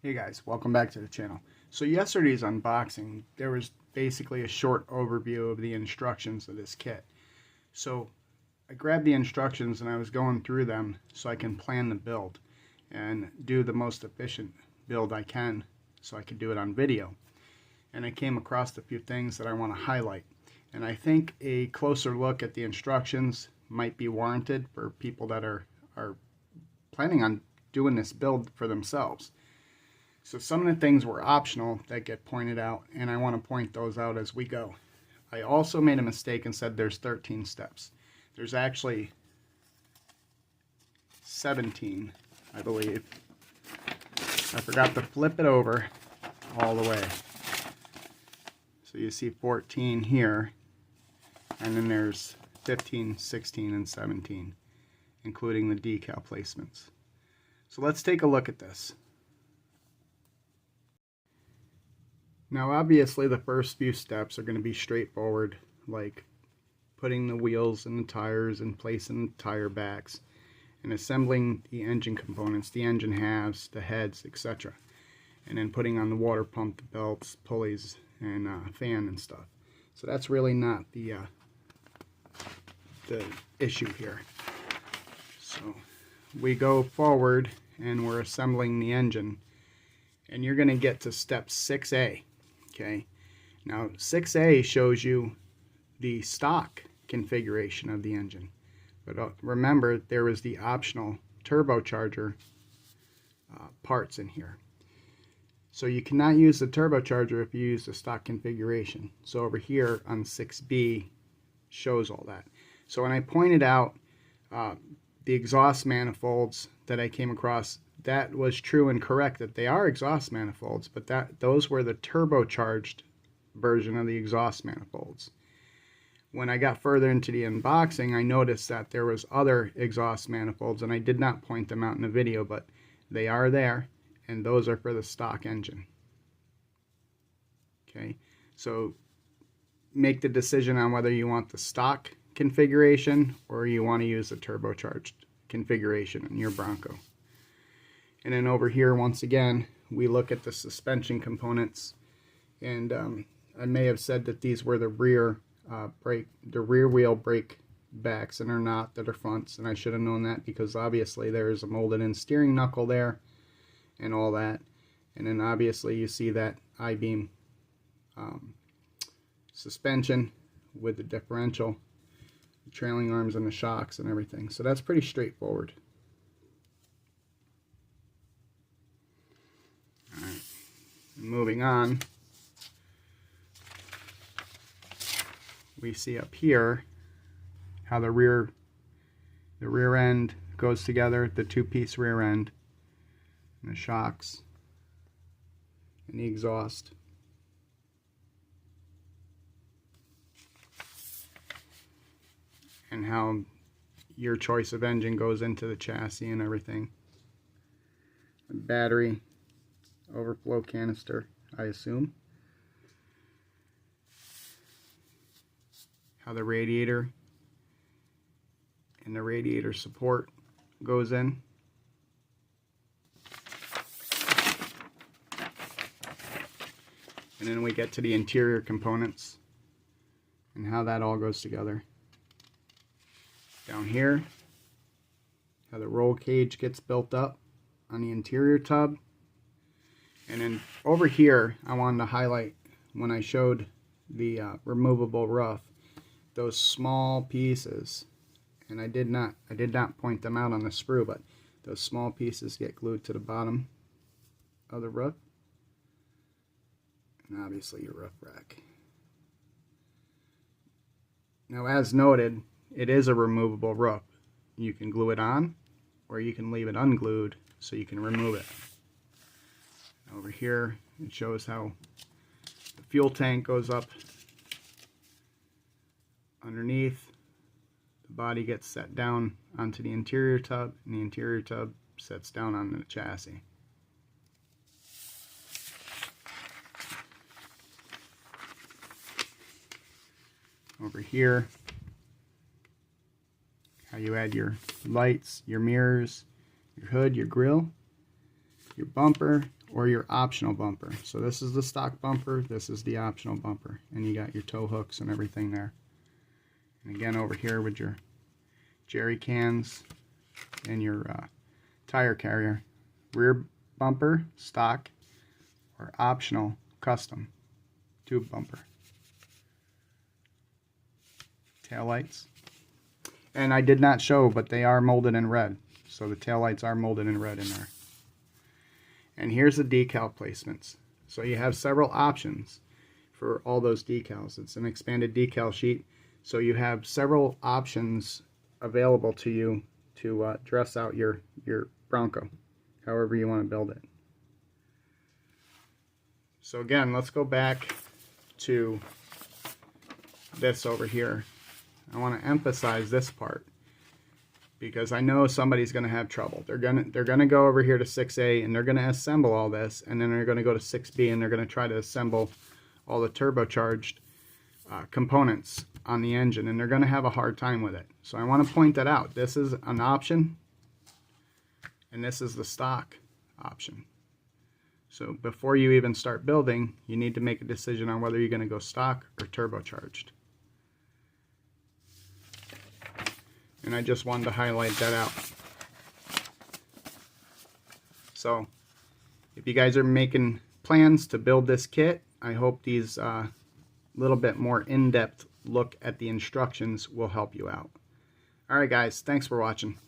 Hey guys, welcome back to the channel. So yesterday's unboxing, there was basically a short overview of the instructions of this kit. So I grabbed the instructions and I was going through them so I can plan the build and do the most efficient build I can so I could do it on video. And I came across a few things that I want to highlight. And I think a closer look at the instructions might be warranted for people that are planning on doing this build for themselves. So some of the things were optional that get pointed out, and I want to point those out as we go. I also made a mistake and said there's 13 steps. There's actually 17, I believe. I forgot to flip it over all the way. So you see 14 here, and then there's 15, 16, and 17, including the decal placements. So let's take a look at this. Now obviously the first few steps are going to be straightforward, like putting the wheels and the tires and placing the tire backs and assembling the engine components, the engine halves, the heads, etc. And then putting on the water pump, the belts, pulleys, and fan and stuff. So that's really not the issue here. So we go forward and we're assembling the engine, and you're going to get to step 6A. Okay, now 6A shows you the stock configuration of the engine, but remember there was the optional turbocharger parts in here. So you cannot use the turbocharger if you use the stock configuration. So over here on 6B shows all that. So when I pointed out the exhaust manifolds that I came across, that was true and correct that they are exhaust manifolds, but those were the turbocharged version of the exhaust manifolds. When I got further into the unboxing, I noticed that there was other exhaust manifolds, and I did not point them out in the video, but they are there, and those are for the stock engine. Okay, so make the decision on whether you want the stock configuration or you want to use the turbocharged configuration in your Bronco. And then over here, once again, we look at the suspension components, and I may have said that these were the rear wheel brake backs, and they're not, that are fronts, and I should have known that because obviously there is a molded in steering knuckle there and all that. And then obviously you see that I-beam suspension with the differential, the trailing arms and the shocks and everything. So that's pretty straightforward. Alright, moving on, we see up here how the rear end goes together, the two-piece rear end, and the shocks, and the exhaust. And how your choice of engine goes into the chassis and everything. The battery, overflow canister, I assume. How the radiator and the radiator support goes in. And then we get to the interior components and how that all goes together. Down here, how the roll cage gets built up on the interior tub. And then over here, I wanted to highlight when I showed the removable roof, those small pieces, and I did not point them out on the sprue, but those small pieces get glued to the bottom of the roof, and obviously your roof rack. Now, as noted, it is a removable roof. You can glue it on, or you can leave it unglued so you can remove it. Over here, it shows how the fuel tank goes up underneath. The body gets set down onto the interior tub, and the interior tub sets down onto the chassis. Over here, how you add your lights, your mirrors, your hood, your grille, your bumper, or your optional bumper. So this is the stock bumper, this is the optional bumper, and you got your tow hooks and everything there. And again, over here with your jerry cans and your tire carrier. Rear bumper, stock, or optional, custom, tube bumper. Taillights. And I did not show, but they are molded in red. So the taillights are molded in red in there. And here's the decal placements. So you have several options for all those decals. It's an expanded decal sheet. So you have several options available to you to dress out your Bronco, however you want to build it. So again, let's go back to this over here. I want to emphasize this part because I know somebody's going to have trouble. They're gonna go over here to 6A and they're going to assemble all this, and then they're going to go to 6B and they're going to try to assemble all the turbocharged components on the engine, and they're going to have a hard time with it. So I want to point that out. This is an option, and this is the stock option. So before you even start building, you need to make a decision on whether you're going to go stock or turbocharged. And I just wanted to highlight that out. So if you guys are making plans to build this kit, I hope these little bit more in-depth look at the instructions will help you out. Alright guys, thanks for watching.